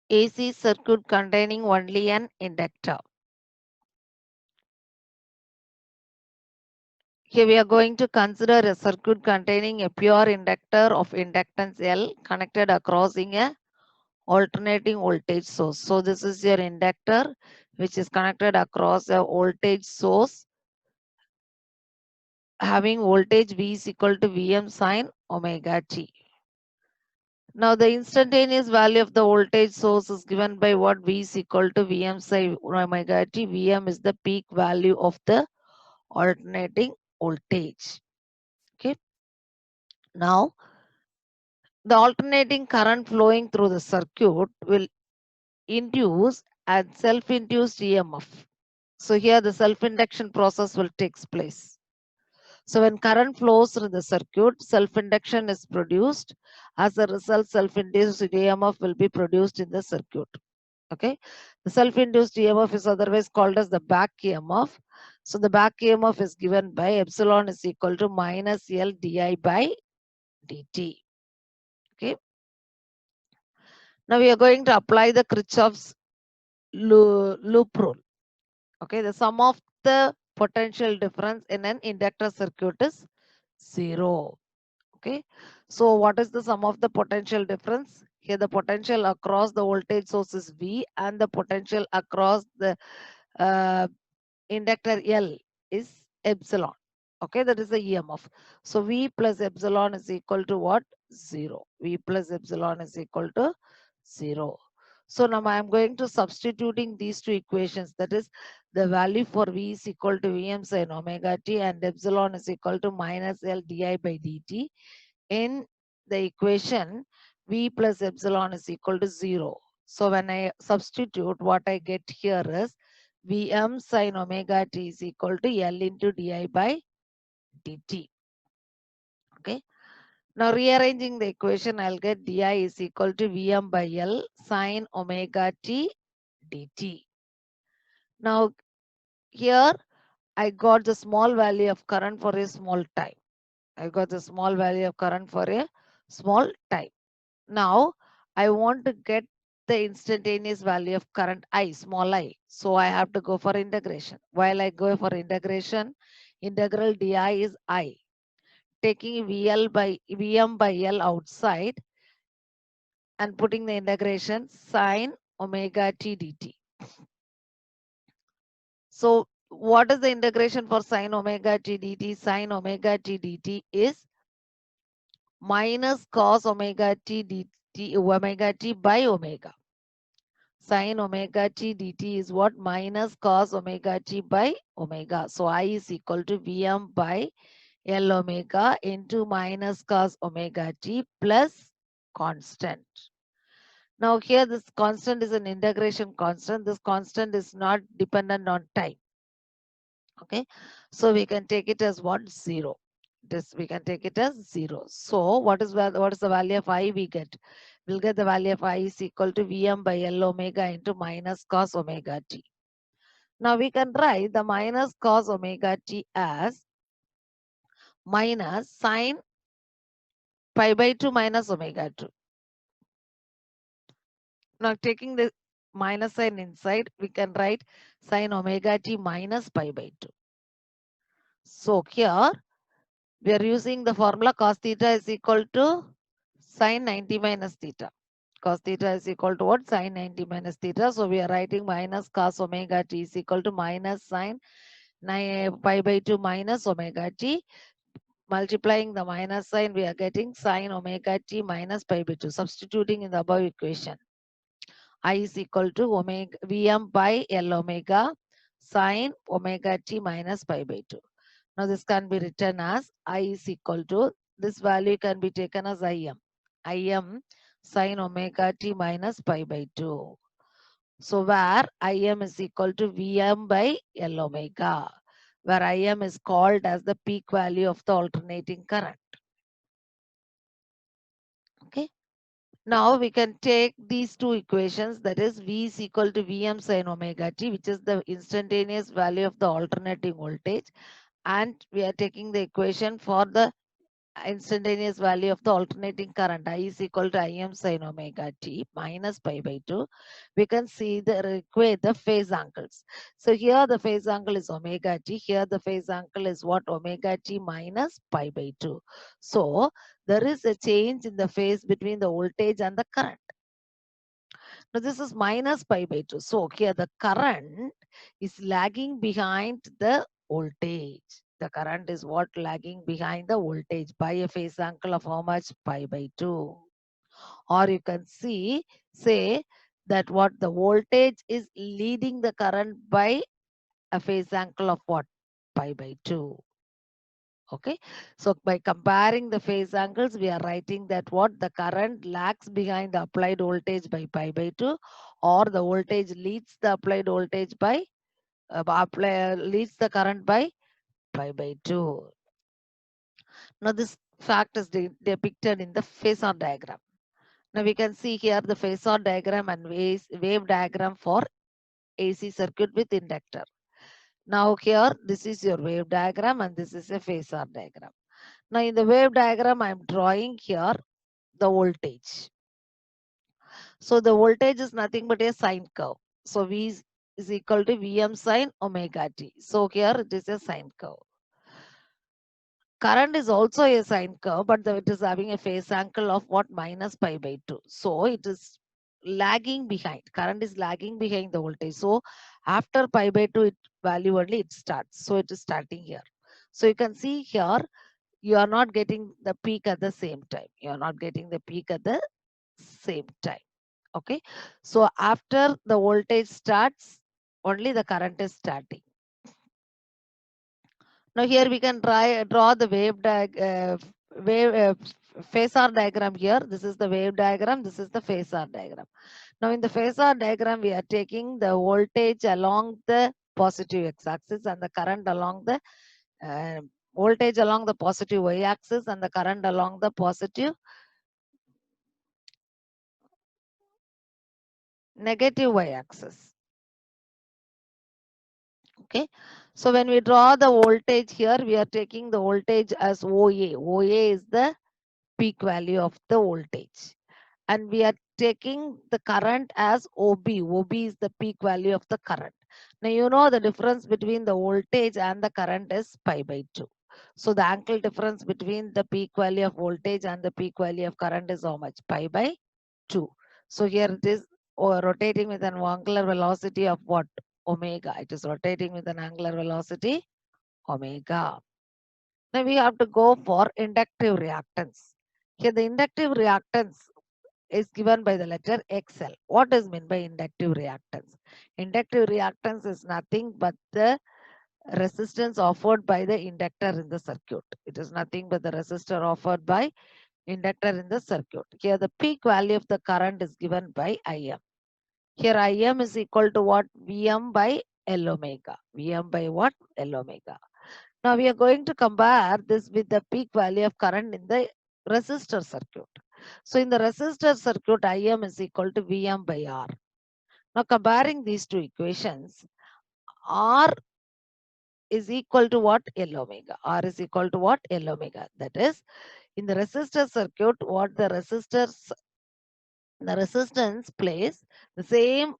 AC circuit containing only an inductor. Here we are going to consider a circuit containing a pure inductor of inductance L connected across in a alternating voltage source. So this is your inductor which is connected across a voltage source having voltage V is equal to Vm sine omega t. Now the instantaneous value of the voltage source is given by what? V is equal to Vm sine omega t. Vm is the peak value of the alternating voltage. Okay. Now the alternating current flowing through the circuit will induce a self-induced EMF. So here the self-induction process will take place. So when current flows through the circuit, self-induction is produced. As a result, self-induced EMF will be produced in the circuit. Okay. The self-induced EMF is otherwise called as the back EMF. So the back EMF is given by epsilon is equal to minus L di by dt. Okay. Now we are going to apply the Kirchhoff's loop rule. Okay, the sum of the potential difference in an inductor circuit is 0. Okay, so what is the sum of the potential difference? Here the potential across the voltage source is V and the potential across the uh, inductor L is epsilon. Okay, that is the EMF. So V plus epsilon is equal to what? 0. V plus epsilon is equal to 0. So now I am going to substituting these two equations. That is the value for V is equal to Vm sin omega t and epsilon is equal to minus L di by dt. In the equation, V plus epsilon is equal to 0. So when I substitute, what I get here is Vm sin omega t is equal to L into di by dt. Okay. Now rearranging the equation, I'll get di is equal to Vm by L sin omega t dt. Now here I got the small value of current for a small time. I got the small value of current for a small time. Now I want to get the instantaneous value of current I, small I. So I have to go for integration. While I go for integration, integral di is I. Taking Vm by L outside and putting the integration sine omega t dt. So what is the integration for sine omega t dt? Sine omega t dt is minus cos omega t dt omega t by omega. Sine omega t dt is what? Minus cos omega t by omega. So I is equal to Vm by L omega into minus cos omega t plus constant. Now here this constant is an integration constant. This constant is not dependent on time. Okay, so we can take it as what? 0. This we can take it as 0. So what is the value of I we get? We'll get the value of I is equal to Vm by L omega into minus cos omega t. Now we can write the minus cos omega t as minus sine pi by 2 minus omega 2. Now taking the minus sign inside, we can write sine omega t minus pi by 2. So here we are using the formula cos theta is equal to sine 90 minus theta. Cos theta is equal to what? Sine 90 minus theta. So we are writing minus cos omega t is equal to minus sine pi by 2 minus omega t. Multiplying the minus sign, we are getting sine omega t minus pi by 2. Substituting in the above equation. I is equal to omega Vm by L omega sine omega t minus pi by 2. Now this can be written as I is equal to, this value can be taken as Im. Im sine omega t minus pi by 2. So where Im is equal to Vm by L omega, where Im is called as the peak value of the alternating current. Okay. Now we can take these two equations, that is V is equal to Vm sin omega t, which is the instantaneous value of the alternating voltage, and we are taking the equation for the instantaneous value of the alternating current I is equal to Im sin omega t minus pi by 2, we can see equate the phase angles. So here the phase angle is omega t, here the phase angle is what? Omega t minus pi by 2. So there is a change in the phase between the voltage and the current. Now this is minus pi by 2. So here the current is lagging behind the voltage. The current is what? Lagging behind the voltage by a phase angle of how much? Pi by 2. Or you can say that what? The voltage is leading the current by a phase angle of what? Pi by 2. Okay, so by comparing the phase angles, we are writing that what? The current lags behind the applied voltage by pi by 2, or the voltage leads the applied voltage by leads the current by pi by 2. Now this fact is depicted in the phasor diagram. Now we can see here the phasor diagram and wave diagram for AC circuit with inductor. Now here this is your wave diagram and this is a phasor diagram. Now in the wave diagram I am drawing here the voltage. So the voltage is nothing but a sine curve. So V is equal to Vm sine omega t. So here it is a sine curve. Current is also a sine curve, but it is having a phase angle of what? Minus pi by 2. So it is lagging behind. Current is lagging behind the voltage. So after pi by 2 value only it starts. So it is starting here. So you can see here you are not getting the peak at the same time. You are not getting the peak at the same time. Okay. So after the voltage starts, only the current is starting. Now here we can draw the phasor diagram here. This is the wave diagram. This is the phasor diagram. Now in the phasor diagram, we are taking the voltage along the positive x-axis and the current along the voltage along the positive y-axis and the current along the positive negative y-axis. Okay. So when we draw the voltage here, we are taking the voltage as OA. OA is the peak value of the voltage. And we are taking the current as OB. OB is the peak value of the current. Now you know the difference between the voltage and the current is pi by 2. So the angle difference between the peak value of voltage and the peak value of current is how much? Pi by 2. So here it is rotating with an angular velocity of what? Omega. It is rotating with an angular velocity omega. Now we have to go for inductive reactance. Here the inductive reactance is given by the letter XL. What is meant by inductive reactance? Inductive reactance is nothing but the resistance offered by the inductor in the circuit. It is nothing but the resistor offered by inductor in the circuit. Here the peak value of the current is given by Im. Here Im is equal to what? Vm by L omega. Vm by what? L omega. Now we are going to compare this with the peak value of current in the resistor circuit. So in the resistor circuit, Im is equal to Vm by R. Now comparing these two equations, R is equal to what? L omega. R is equal to what? L omega. That is, in the resistor circuit, what the resistance plays, the same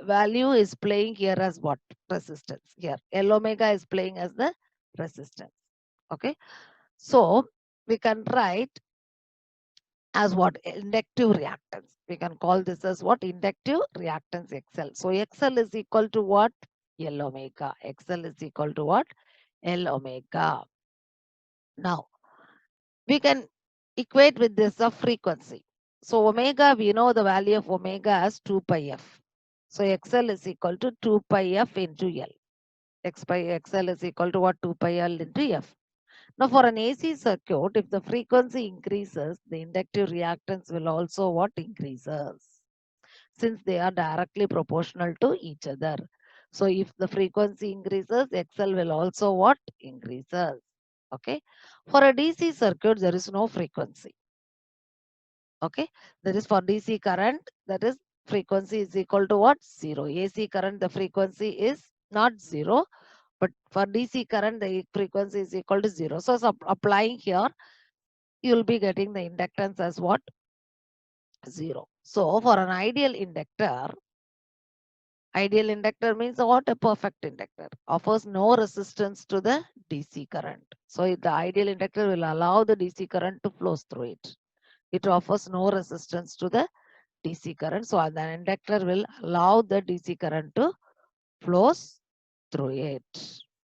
value is playing here as what? Resistance. Here, L omega is playing as the resistance. Okay. So we can write as what? Inductive reactance. We can call this as what? Inductive reactance XL. So XL is equal to what? L omega. XL is equal to what? L omega. Now we can equate with this of frequency. So omega, we know the value of omega as 2 pi f. So XL is equal to 2 pi f into L. XL is equal to what? 2 pi L into f. Now for an AC circuit, if the frequency increases, the inductive reactance will also what? Increases, since they are directly proportional to each other. So if the frequency increases, XL will also what? Increases. Okay. For a DC circuit, there is no frequency. Okay. That is for DC current, that is frequency is equal to what? 0. AC current, the frequency is not 0. But for DC current, the frequency is equal to 0. So applying here, you will be getting the inductance as what? 0. So for an ideal inductor means what? A perfect inductor. Offers no resistance to the DC current. So the ideal inductor will allow the DC current to flow through it. It offers no resistance to the DC current. So the inductor will allow the DC current to flows through it.